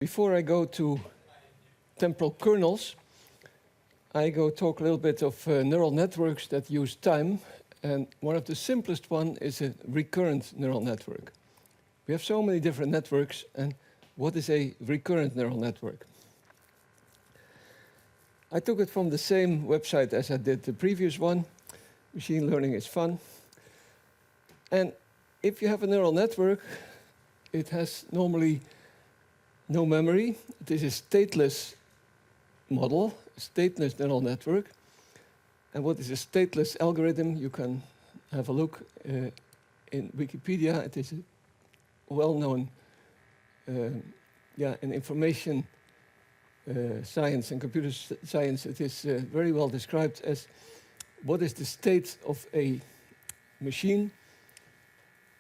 Before I go to temporal kernels, I go talk a little bit of neural networks that use time, and one of the simplest one is a recurrent neural network. We have so many different networks, and what is a recurrent neural network? I took it from the same website as I did the previous one. Machine learning is fun. And if you have a neural network, it has normally no memory. It is a stateless model, a stateless neural network. And what is a stateless algorithm? You can have a look in Wikipedia. It is a well-known in information science and computer science. It is very well described as what is the state of a machine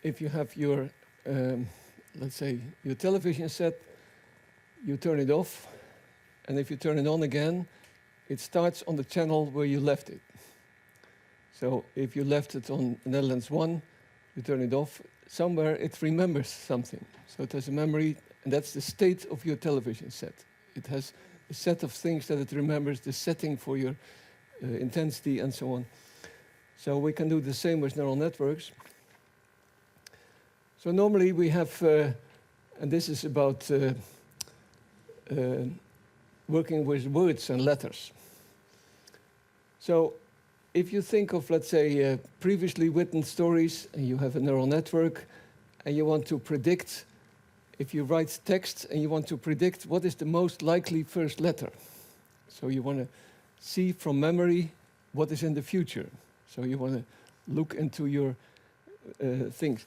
if you have your, let's say, your television set. You turn it off, and if you turn it on again, it starts on the channel where you left it. So if you left it on Netherlands 1, you turn it off, somewhere it remembers something. So it has a memory, and that's the state of your television set. It has a set of things that it remembers, the setting for your intensity and so on. So we can do the same with neural networks. So normally we have, and this is about working with words and letters. So if you think of, let's say, previously written stories, and you have a neural network, and you want to predict, if you write text, and you want to predict what is the most likely first letter. So you want to see from memory what is in the future. So you want to look into your things.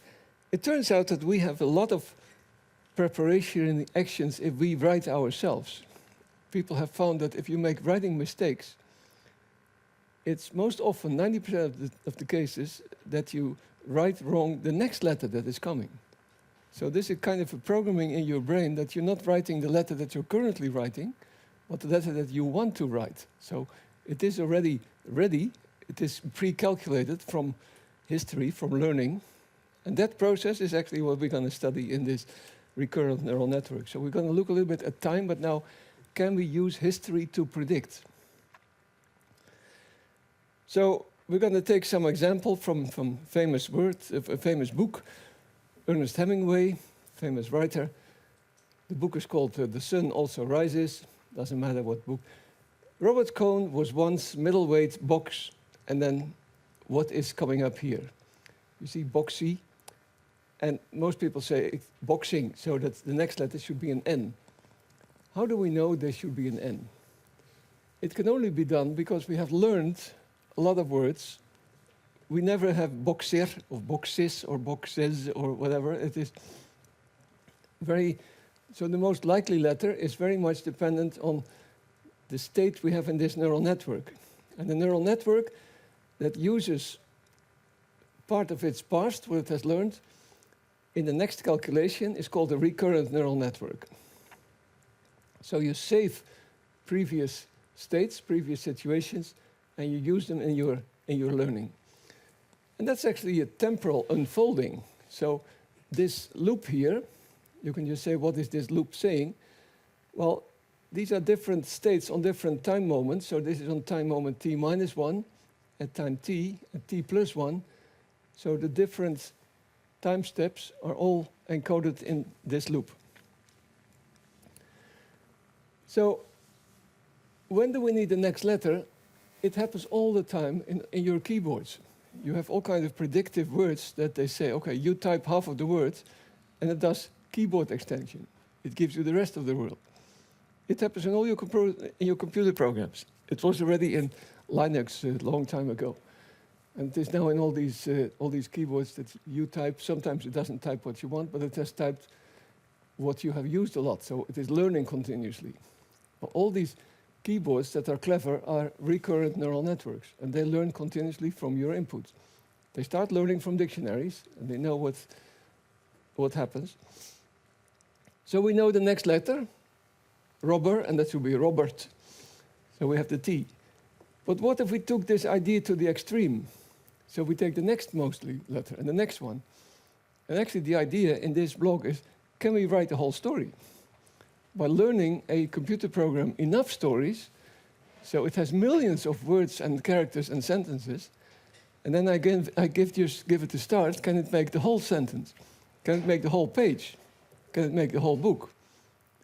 It turns out that we have a lot of preparation in actions if we write ourselves. People have found that if you make writing mistakes, it's most often 90% of the cases that you write wrong the next letter that is coming. So this is kind of a programming in your brain that you're not writing the letter that you're currently writing, but the letter that you want to write. So it is already ready. It is pre-calculated from history, from learning. And that process is actually what we're going to study in this recurrent neural network. So we're going to look a little bit at time, but now, can we use history to predict? So we're going to take some example from famous words, a famous book, Ernest Hemingway, famous writer. The book is called The Sun Also Rises, doesn't matter what book. Robert Cohn was once middleweight box, and then what is coming up here? You see boxy, and most people say it's boxing, so that the next letter should be an N. How do we know there should be an N? It can only be done because we have learned a lot of words. We never have boxer, or boxes, or boxes, or whatever. It is very, so the most likely letter is very much dependent on the state we have in this neural network. And the neural network that uses part of its past, what it has learned, in the next calculation is called a recurrent neural network. So you save previous states, previous situations, and you use them in your learning. And that's actually a temporal unfolding. So this loop here, you can just say, what is this loop saying? Well, these are different states on different time moments. So this is on time moment t minus 1, at time t, at t plus 1. So the different time steps are all encoded in this loop. So when do we need the next letter? It happens all the time in your keyboards. You have all kinds of predictive words that they say, okay, you type half of the words, and it does keyboard extension. It gives you the rest of the word. It happens in all your computer programs. It was already in Linux a long time ago. And it is now in all these keyboards that you type. Sometimes it doesn't type what you want, but it has typed what you have used a lot. So it is learning continuously. But all these keyboards that are clever are recurrent neural networks, and they learn continuously from your input. They start learning from dictionaries, and they know what happens. So we know the next letter, robber, and that should be Robert. So we have the T. But what if we took this idea to the extreme? So we take the next mostly letter and the next one. And actually the idea in this blog is, can we write the whole story? by learning a computer program enough stories, so it has millions of words and characters and sentences, and then I give it a start, can it make the whole sentence? Can it make the whole page? Can it make the whole book?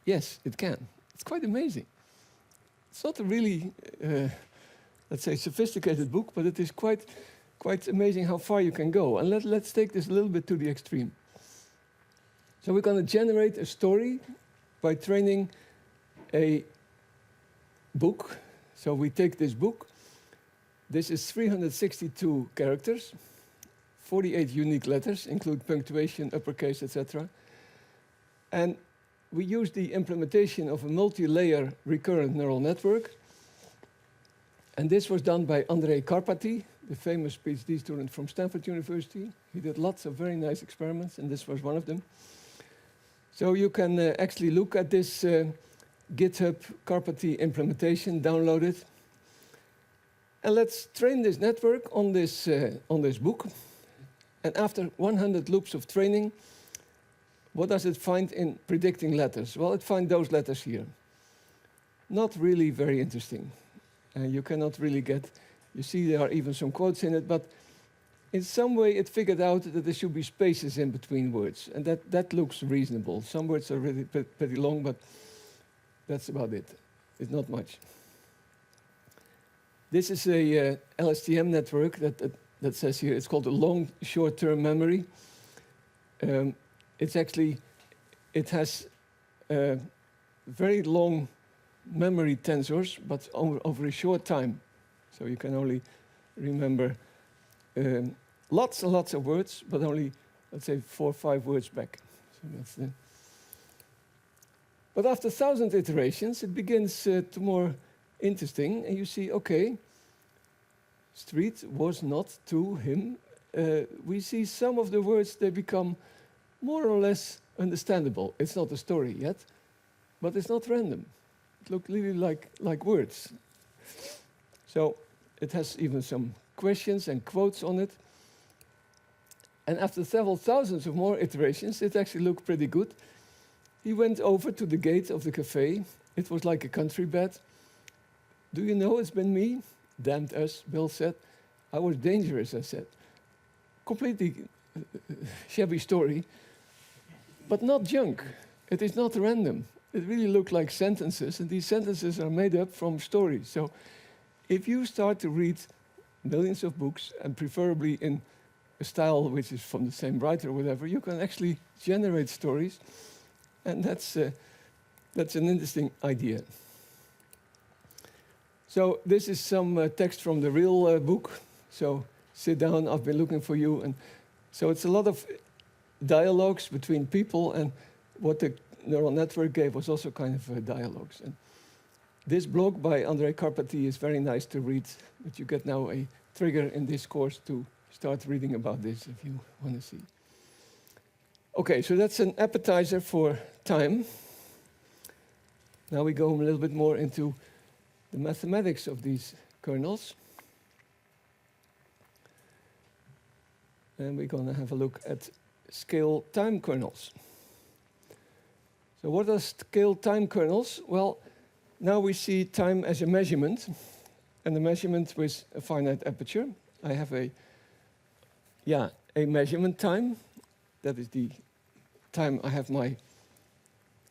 Yes, it can. It's quite amazing. It's not a really, let's say, sophisticated book, but it is quite amazing how far you can go. And let's take this a little bit to the extreme. So we're going to generate a story by training a book. So we take this book. This is 362 characters, 48 unique letters, include punctuation, uppercase, etc. And we use the implementation of a multi-layer recurrent neural network. And this was done by Andrej Karpathy, the famous PhD student from Stanford University. He did lots of very nice experiments, and this was one of them. So you can actually look at this GitHub Karpathy implementation, download it. And let's train this network on this book. And after 100 loops of training, what does it find in predicting letters? Well, it finds those letters here. Not really very interesting. You cannot really get, you see there are even some quotes in it, but in some way it figured out that there should be spaces in between words, and that looks reasonable. Some words are really pretty long, but that's about it. It's not much. This is a LSTM network that says here, it's called a long short-term memory. It has very long memory tensors, but over a short time. So you can only remember lots and lots of words, but only, let's say, 4 or 5 words back. So that's the. But after 1,000 iterations, it begins to more interesting, and you see, okay, street was not to him. We see some of the words, they become more or less understandable. It's not a story yet, but it's not random. It looks really like words. So it has even some questions and quotes on it. And after several thousands of more iterations, it actually looked pretty good. He went over to the gate of the cafe. It was like a country bed. Do you know it's been me? Damned us, Bill said. I was dangerous, I said. Completely shabby story, but not junk. It is not random. It really looked like sentences, and these sentences are made up from stories. So if you start to read millions of books, and preferably in a style which is from the same writer or whatever, you can actually generate stories, and that's an interesting idea. So this is some text from the real book. So sit down, I've been looking for you. And so it's a lot of dialogues between people, and what the neural network gave was also kind of dialogues. And this blog by Andrej Karpathy is very nice to read, but you get now a trigger in this course to start reading about this if you want to see. Okay, so that's an appetizer for time. Now we go a little bit more into the mathematics of these kernels. And we're going to have a look at scale time kernels. So what are scale time kernels? Well, now we see time as a measurement, and a measurement with a finite aperture. I have a measurement time. That is the time I have my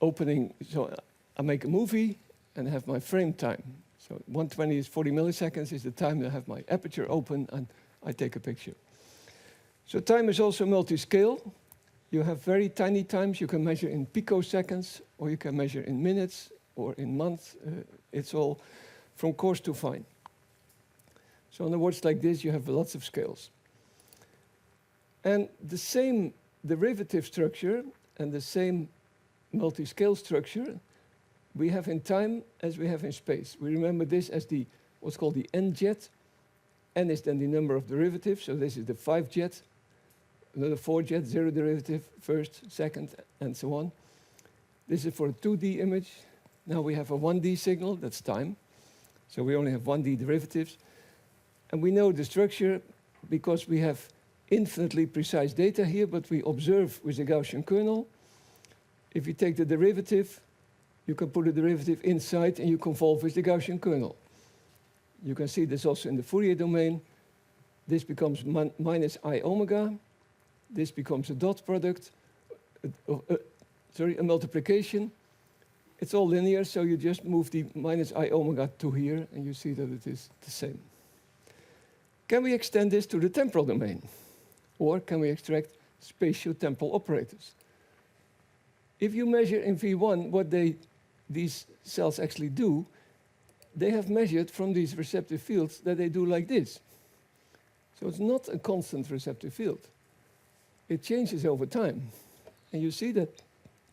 opening. So I make a movie and I have my frame time. So 120 is 40 milliseconds is the time that I have my aperture open and I take a picture. So time is also multi-scale. You have very tiny times. You can measure in picoseconds, or you can measure in minutes or in months. It's all from coarse to fine. So on a watch like this, you have lots of scales. And the same derivative structure and the same multi-scale structure we have in time as we have in space. We remember this as what's called the n-jet. N is then the number of derivatives, so this is the 5-jet. Another 4-jet, 0 derivative, first, second, and so on. This is for a 2D image. Now we have a 1D signal, that's time. So we only have 1D derivatives. And we know the structure because we have infinitely precise data here, but we observe with a Gaussian kernel. If you take the derivative, you can put a derivative inside and you convolve with the Gaussian kernel. You can see this also in the Fourier domain. This becomes minus I omega. This becomes a dot product, a multiplication. It's all linear, so you just move the minus I omega to here, and you see that it is the same. Can we extend this to the temporal domain? Or can we extract spatio-temporal operators? If you measure in V1 what these cells actually do, they have measured from these receptive fields that they do like this. So it's not a constant receptive field. It changes over time. And you see that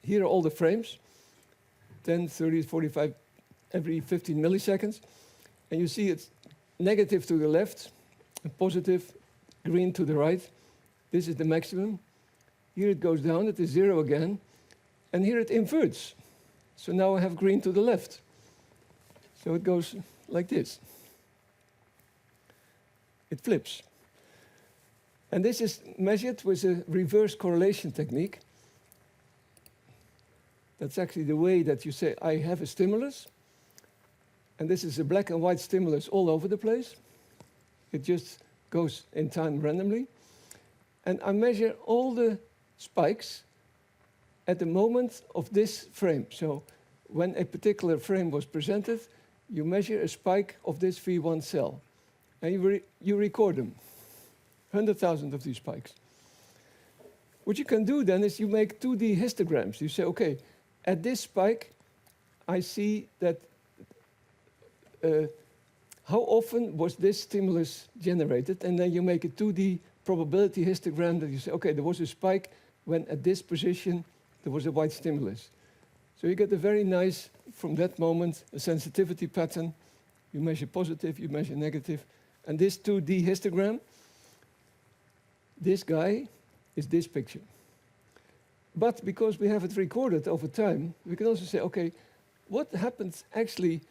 here are all the frames, 10, 30, 45, every 15 milliseconds. And you see it's negative to the left, and positive, green to the right. This is the maximum. Here it goes down, it is 0 again. And here it inverts. So now I have green to the left. So it goes like this. It flips. And this is measured with a reverse correlation technique. That's actually the way that you say, I have a stimulus. And this is a black and white stimulus all over the place. It just goes in time randomly. And I measure all the spikes at the moment of this frame. So when a particular frame was presented, you measure a spike of this V1 cell. And you record them, 100,000 of these spikes. What you can do then is you make 2D histograms. You say, okay, at this spike, I see that how often was this stimulus generated? And then you make a 2D probability histogram that you say, okay, there was a spike when at this position there was a white stimulus. So you get a very nice, from that moment, a sensitivity pattern. You measure positive, you measure negative. And this 2D histogram, this guy is this picture. But because we have it recorded over time, we can also say, okay, what happens actually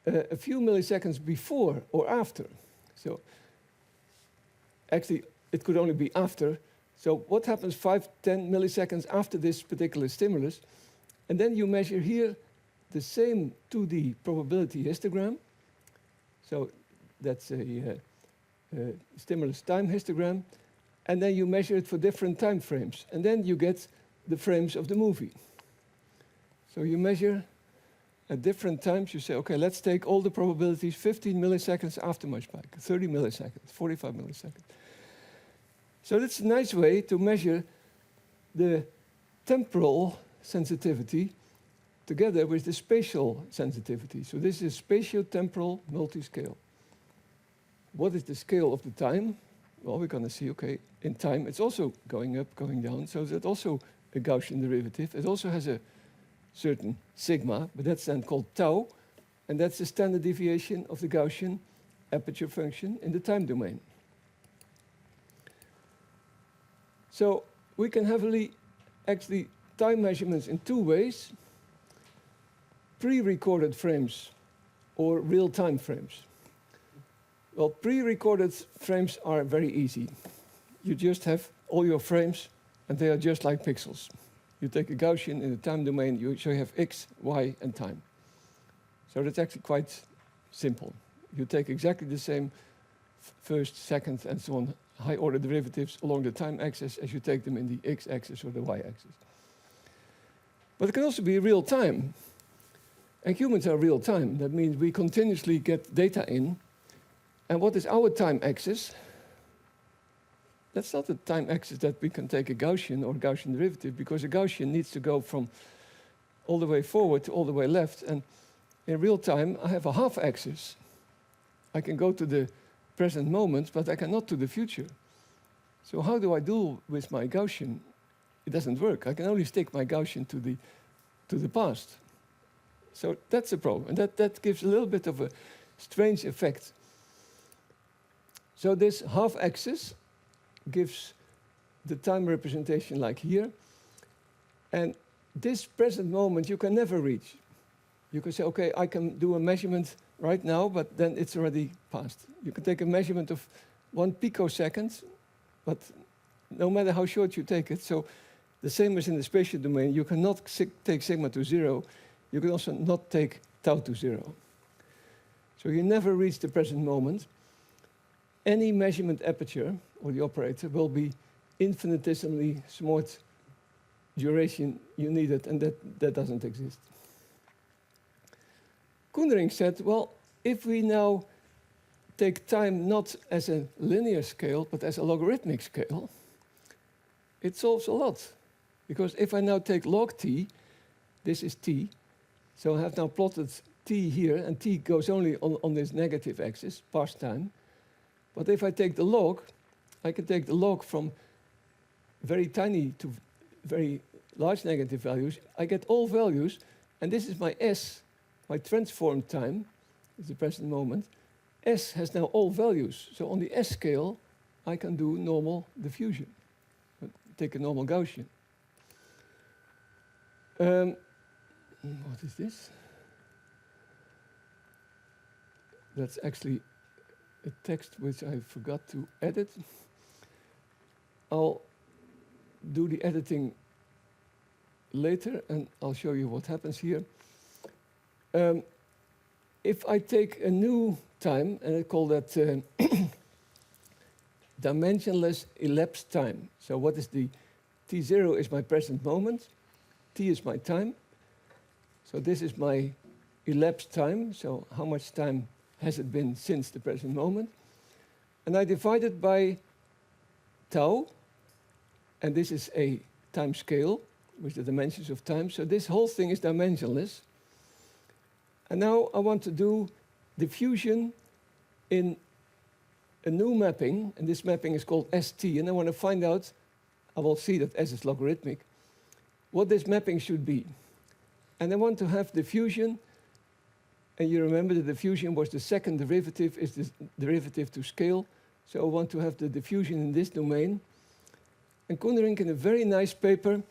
a few milliseconds before or after? So actually, it could only be after. So what happens 5, 10 milliseconds after this particular stimulus? And then you measure here the same 2D probability histogram. So that's a stimulus time histogram. And then you measure it for different time frames. And then you get the frames of the movie. So you measure at different times. You say, okay, let's take all the probabilities 15 milliseconds after my spike, 30 milliseconds, 45 milliseconds. So that's a nice way to measure the temporal sensitivity together with the spatial sensitivity. So this is spatio-temporal multiscale. What is the scale of the time? Well, we're going to see, okay, in time, it's also going up, going down. So that's also a Gaussian derivative. It also has a certain sigma, but that's then called tau. And that's the standard deviation of the Gaussian aperture function in the time domain. So we can heavily actually time measurements in two ways: pre-recorded frames or real-time frames. Well, pre-recorded frames are very easy. You just have all your frames, and they are just like pixels. You take a Gaussian in the time domain, so you have x, y, and time. So that's actually quite simple. You take exactly the same first, second, and so on, high-order derivatives along the time axis as you take them in the x-axis or the y-axis. But it can also be real time. And humans are real time. That means we continuously get data in. And what is our time axis? That's not the time axis that we can take a Gaussian or Gaussian derivative, because a Gaussian needs to go from all the way forward to all the way left. And in real time, I have a half axis. I can go to the present moment, but I cannot to the future. So how do I deal with my Gaussian? It doesn't work. I can only stick my Gaussian to the past. So that's a problem. And that gives a little bit of a strange effect. So this half axis gives the time representation like here. And this present moment you can never reach. You can say, okay, I can do a measurement right now, but then it's already past. You can take a measurement of 1 picosecond, but no matter how short you take it, so the same as in the spatial domain, you cannot take sigma to 0. you can also not take tau to 0. So you never reach the present moment. Any measurement aperture, or the operator, will be infinitesimally smart duration you needed, and that doesn't exist. Koundering said, well, if we now take time not as a linear scale, but as a logarithmic scale, it solves a lot. Because if I now take log t, this is t, so I have now plotted t here, and t goes only on this negative axis, past time. But if I take the log, I can take the log from very tiny to very large negative values. I get all values, and this is my s, my transform time, is the present moment. S has now all values. So on the S scale, I can do normal diffusion. Take a normal Gaussian. What is this? That's actually a text which I forgot to edit. I'll do the editing later, and I'll show you what happens here. If I take a new time, and I call that dimensionless elapsed time. So what is the t0 is my present moment, t is my time. So this is my elapsed time, so how much time has it been since the present moment. And I divide it by tau, and this is a time scale with the dimensions of time. So this whole thing is dimensionless. And now I want to do diffusion in a new mapping, and this mapping is called ST, and I want to find out, I will see that S is logarithmic, what this mapping should be. And I want to have diffusion, and you remember the diffusion was the second derivative, is the derivative to scale, so I want to have the diffusion in this domain. And Koundering, in a very nice paper,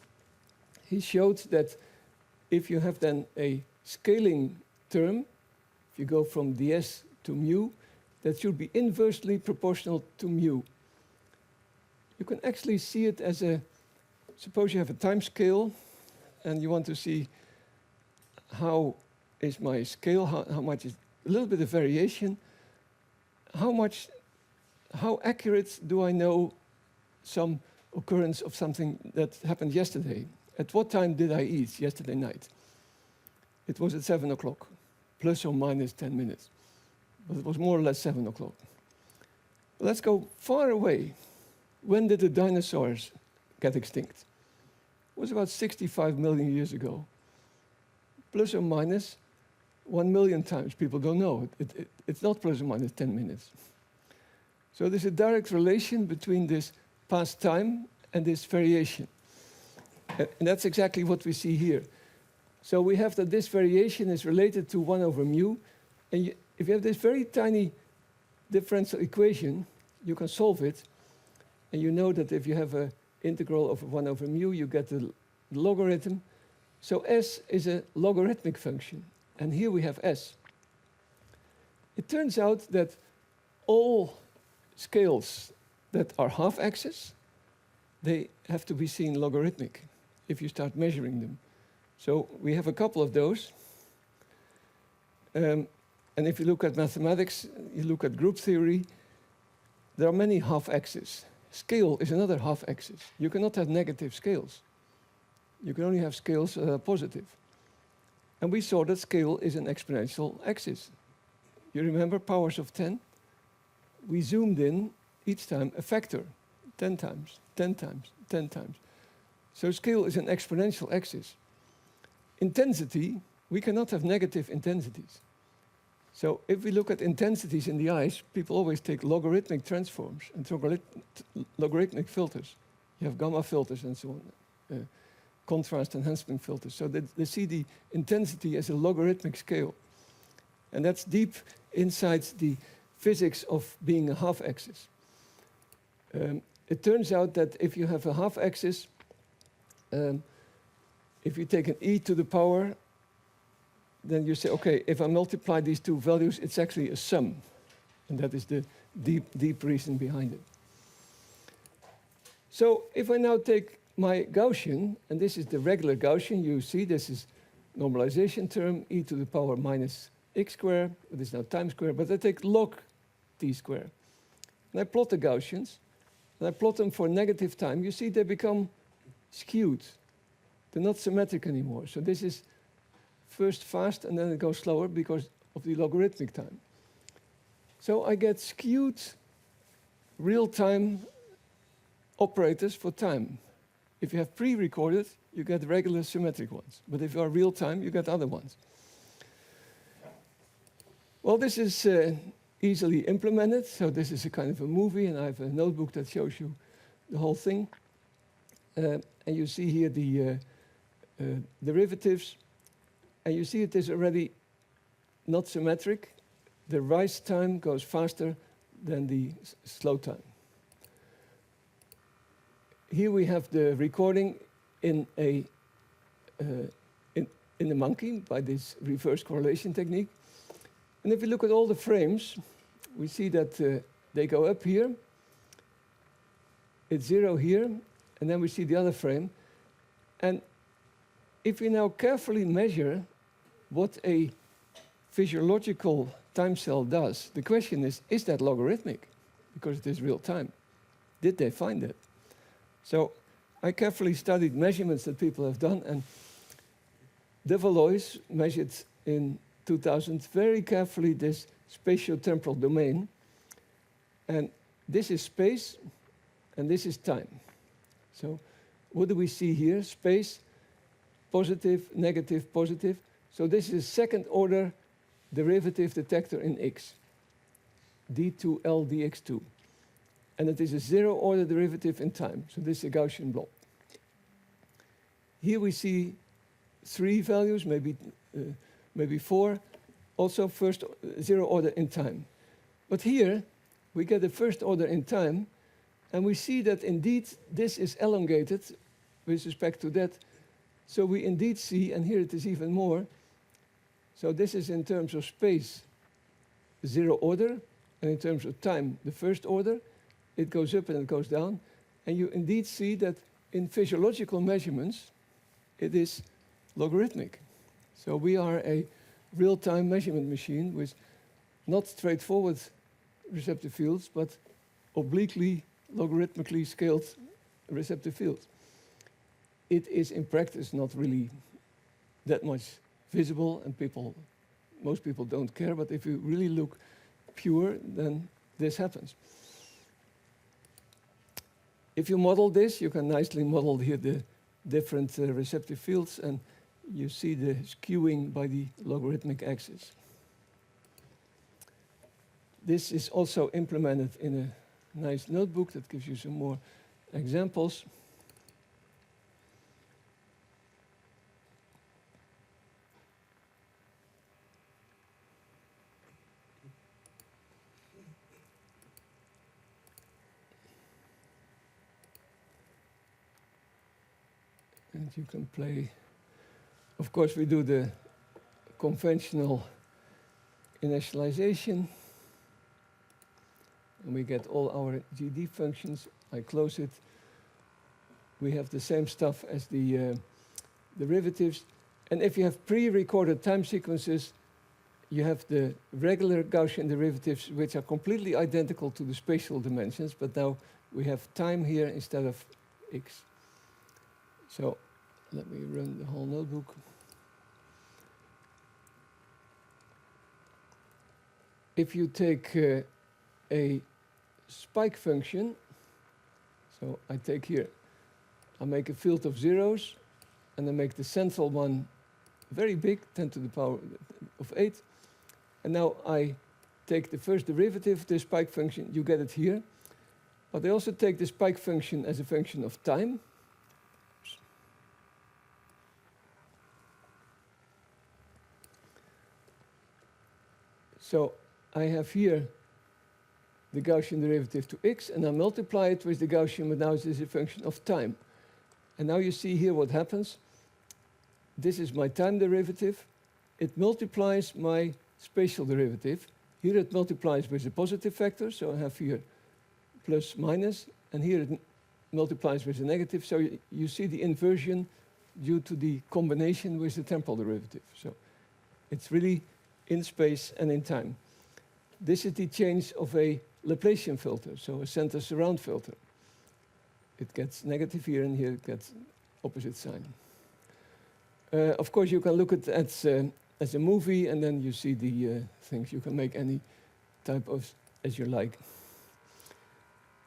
he showed that if you have then a scaling term, if you go from ds to mu, that should be inversely proportional to mu. You can actually see it as a, suppose you have a time scale, and you want to see how is my scale, how much is a little bit of variation, how accurate do I know some occurrence of something that happened yesterday? At what time did I eat yesterday night? It was at 7 o'clock, plus or minus 10 minutes. But it was more or less 7 o'clock. Let's go far away. When did the dinosaurs get extinct? It was about 65 million years ago. Plus or minus 1 million times. People don't know. It's not plus or minus 10 minutes. So there's a direct relation between this past time and this variation. And that's exactly what we see here. So we have that this variation is related to 1 over mu. And if you have this very tiny differential equation, you can solve it. And you know that if you have an integral over 1 over mu, you get the logarithm. So S is a logarithmic function. And here we have S. It turns out that all scales that are half-axis, they have to be seen logarithmic if you start measuring them. So we have a couple of those. And if you look at mathematics, you look at group theory, there are many half-axes. Scale is another half-axis. You cannot have negative scales. You can only have scales that are positive. And we saw that scale is an exponential axis. You remember powers of 10? We zoomed in each time a factor, 10 times, 10 times, 10 times. So scale is an exponential axis. Intensity, we cannot have negative intensities. So if we look at intensities in the eyes, people always take logarithmic transforms and logarithmic filters. You have gamma filters and so on, contrast enhancement filters. So they see the intensity as a logarithmic scale. And that's deep inside the physics of being a half-axis. It turns out that if you have a half-axis, if you take an e to the power, then you say, okay, if I multiply these two values, it's actually a sum. And that is the deep reason behind it. So if I now take my Gaussian, and this is the regular Gaussian, you see this is normalization term, e to the power minus x squared, it is now time squared, but I take log t squared. And I plot the Gaussians, and I plot them for negative time. You see they become skewed. They're not symmetric anymore. So this is first fast, and then it goes slower because of the logarithmic time. So I get skewed real-time operators for time. If you have pre-recorded, you get regular symmetric ones. But if you are real-time, you get other ones. Well, this is easily implemented. So this is a kind of a movie, and I have a notebook that shows you the whole thing. And you see here the derivatives. And you see it is already not symmetric. The rise time goes faster than the slow time. Here we have the recording in a monkey by this reverse correlation technique. And if you look at all the frames, we see that they go up here. It's 0 here, and then we see the other frame. And if we now carefully measure what a physiological time cell does, the question is that logarithmic? Because it is real time. Did they find it? So I carefully studied measurements that people have done, and de Valois measured in 2000 very carefully this spatio-temporal domain. And this is space, and this is time. So what do we see here? Space, positive, negative, positive. So this is a second-order derivative detector in x, d2L dx2. And it is a zero-order derivative in time. So this is a Gaussian blob. Here we see 3 values, maybe 4, also first zero order in time. But here we get the first order in time, and we see that indeed this is elongated with respect to that. So we indeed see, and here it is even more, so this is in terms of space, zero order, and in terms of time, the first order. It goes up and it goes down. And you indeed see that in physiological measurements, it is logarithmic. So we are a real-time measurement machine with not straightforward receptive fields, but obliquely, logarithmically scaled receptive fields. It is in practice not really that much visible, and most people don't care, but if you really look pure, then this happens. If you model this, you can nicely model here the different receptive fields, and you see the skewing by the logarithmic axis. This is also implemented in a nice notebook that gives you some more examples. And you can play. Of course, we do the conventional initialization. And we get all our GD functions. I close it. We have the same stuff as the derivatives. And if you have pre-recorded time sequences, you have the regular Gaussian derivatives, which are completely identical to the spatial dimensions, but now we have time here instead of x. So let me run the whole notebook. If you take a spike function, so I take here, I make a field of zeros, and I make the central one very big, 10 to the power of 8. And now I take the first derivative of the spike function, you get it here. But I also take the spike function as a function of time. So I have here the Gaussian derivative to x, and I multiply it with the Gaussian, but now it is a function of time. And now you see here what happens. This is my time derivative. It multiplies my spatial derivative. Here it multiplies with a positive factor, so I have here plus minus, and here it multiplies with a negative. So you see the inversion due to the combination with the temporal derivative. So it's really in space and in time. This is the change of a Laplacian filter, so a center surround filter. It gets negative here, and here it gets opposite sign. Of course, you can look at it as a movie, and then you see the things. You can make any type of as you like.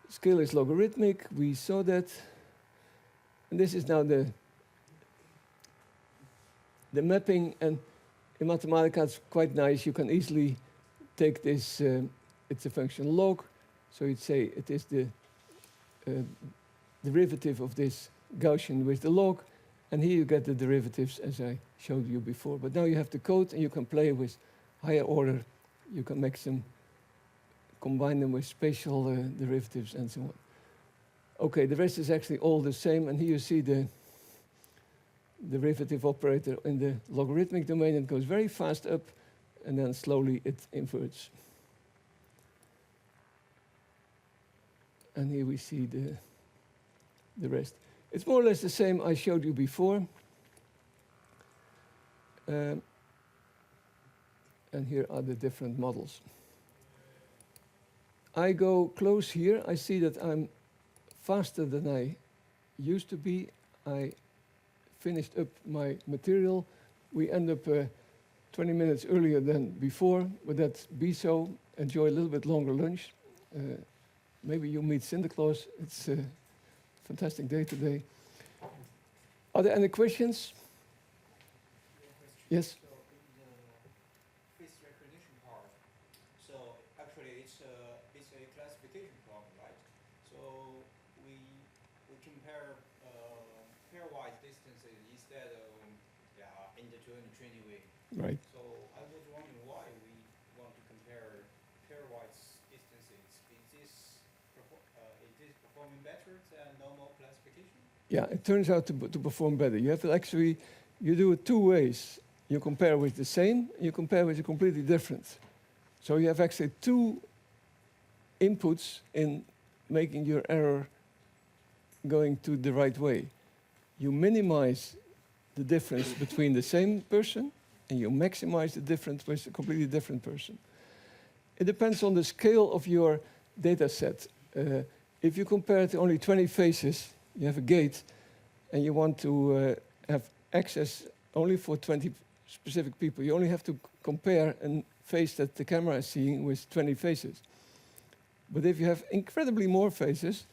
Scale is logarithmic. We saw that. And this is now the mapping. And in Mathematica, it's quite nice. You can easily take this. It's a function log. So you'd say it is the derivative of this Gaussian with the log. And here you get the derivatives as I showed you before. But now you have the code, and you can play with higher order. You can make them, combine them with spatial derivatives and so on. Okay, the rest is actually all the same. And here you see the derivative operator in the logarithmic domain. It goes very fast up, and then slowly it inverts. And here we see the rest. It's more or less the same I showed you before. And here are the different models. I go close here. I see that I'm faster than I used to be. I finished up my material. We end up 20 minutes earlier than before, but that be so. Enjoy a little bit longer lunch. Maybe you meet Santa Claus. It's fantastic day today. Are there any questions? Yes? So in the face recognition part, so actually it's a classification problem, right? So we compare pairwise distances instead of indeterminate way. Right. So I was wondering why we want to compare pairwise distances. Is this performing better than normal classification? Yeah, it turns out to perform better. You have to actually, you do it two ways. You compare with the same, you compare with a completely different. So you have actually two inputs in making your error going to the right way. You minimize the difference between the same person, and you maximize the difference with a completely different person. It depends on the scale of your data set. If you compare to only 20 faces, you have a gate, and you want to have access only for 20 specific people. You only have to compare a face that the camera is seeing with 20 faces. But if you have incredibly more faces,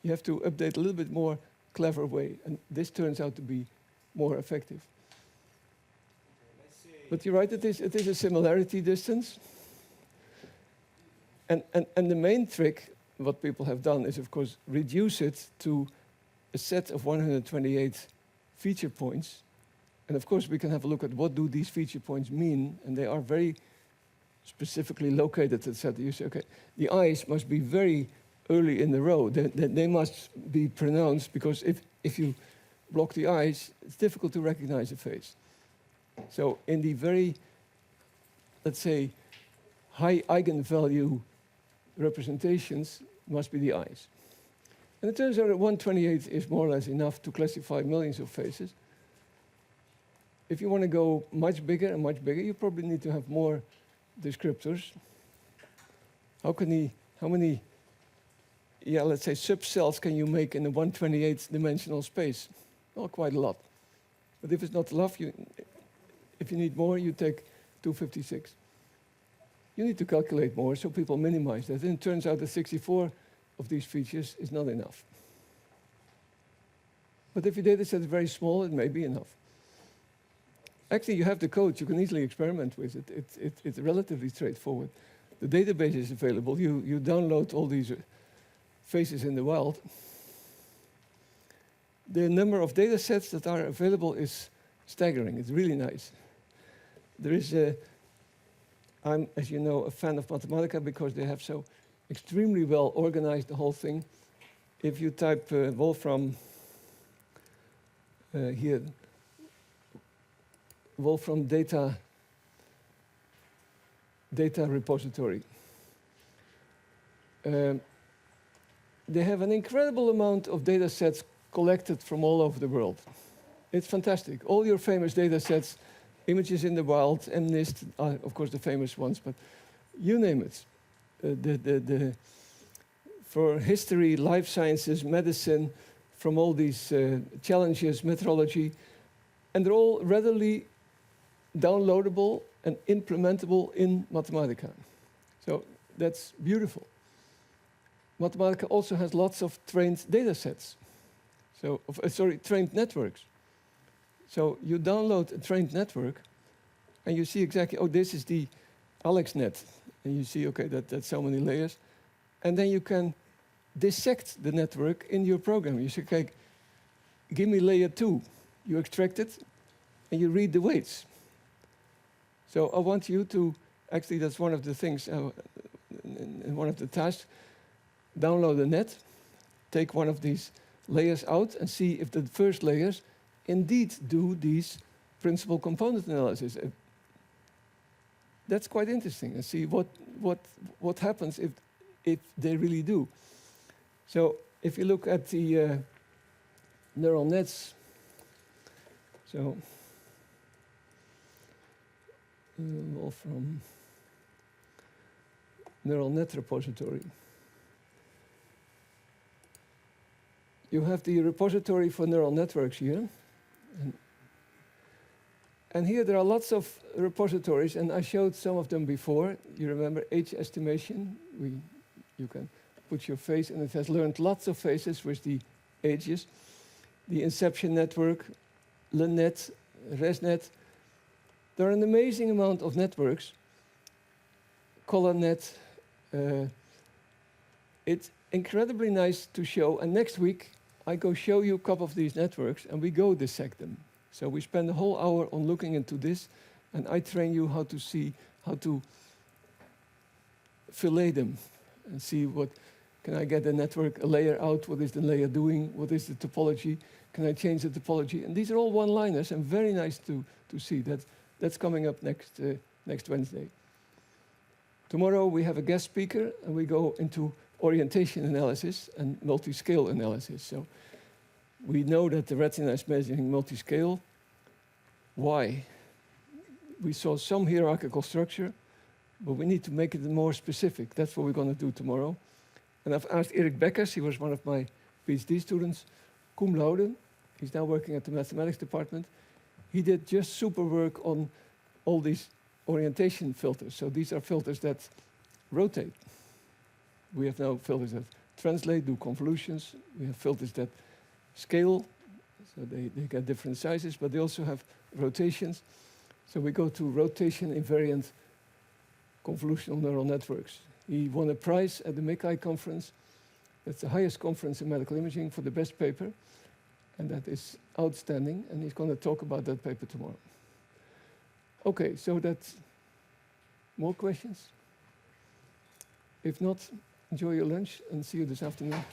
you have to update a little bit more clever way, and this turns out to be more effective. But you're right, it is a similarity distance. And the main trick, what people have done is, of course, reduce it to a set of 128 feature points. And of course, we can have a look at what do these feature points mean, and they are very specifically located, etc. You say, okay, the eyes must be very early in the row. They must be pronounced, because if you block the eyes, it's difficult to recognize a face. So in the very, let's say, high eigenvalue representations must be the eyes. And it turns out that 128 is more or less enough to classify millions of faces. If you want to go much bigger and much bigger, you probably need to have more descriptors. How many, let's say subcells can you make in a 128 dimensional space? Well, quite a lot. But if it's not enough, if you need more, you take 256. You need to calculate more, so people minimize that. And it turns out that 64 of these features is not enough. But if your data set is very small, it may be enough. Actually, you have the code. You can easily experiment with it. It's relatively straightforward. The database is available. You download all these faces in the wild. The number of data sets that are available is staggering. It's really nice. There is I'm, as you know, a fan of Mathematica because they have so extremely well organized the whole thing. If you type Wolfram here, Wolfram data repository, they have an incredible amount of data sets collected from all over the world. It's fantastic. All your famous data sets, images in the wild, MNIST, are of course the famous ones, but you name it. For history, life sciences, medicine, from all these challenges, meteorology, and they're all readily downloadable and implementable in Mathematica. So that's beautiful. Mathematica also has lots of trained data sets. So, trained networks. So you download a trained network, and you see exactly, oh, this is the AlexNet. And you see, okay, that's so many layers. And then you can dissect the network in your program. You say, okay, give me layer 2. You extract it, and you read the weights. So I want you to, actually that's one of the things, in one of the tasks, download the net, take one of these layers out, and see if the first layers indeed do these principal component analysis. That's quite interesting, and see what happens if they really do. So if you look at the neural nets, so all from neural net repository. You have the repository for neural networks here. And here there are lots of repositories, and I showed some of them before. You remember age estimation? You can put your face, and it has learned lots of faces with the ages. The Inception Network, LeNet, ResNet. There are an amazing amount of networks. ColorNet. It's incredibly nice to show, and next week I go show you a couple of these networks, and we go dissect them. So we spend a whole hour on looking into this, and I train you how to see, how to fillet them, and see what, can I get the network a layer out, what is the layer doing, what is the topology, can I change the topology? And these are all one-liners, and very nice to see. That's coming up next Wednesday. Tomorrow we have a guest speaker, and we go into orientation analysis and multi-scale analysis. So we know that the retina is measuring multi-scale. Why? We saw some hierarchical structure, but we need to make it more specific. That's what we're going to do tomorrow. And I've asked Erik Beckers, he was one of my PhD students, cum laude. He's now working at the mathematics department. He did just super work on all these orientation filters. So these are filters that rotate. We have now filters that translate, do convolutions. We have filters that scale, so they get different sizes, but they also have rotations. So we go to rotation invariant convolutional neural networks. He won a prize at the MICI conference. That's the highest conference in medical imaging for the best paper, and that is outstanding, and he's going to talk about that paper tomorrow. Okay, so that's more questions? If not, enjoy your lunch and see you this afternoon.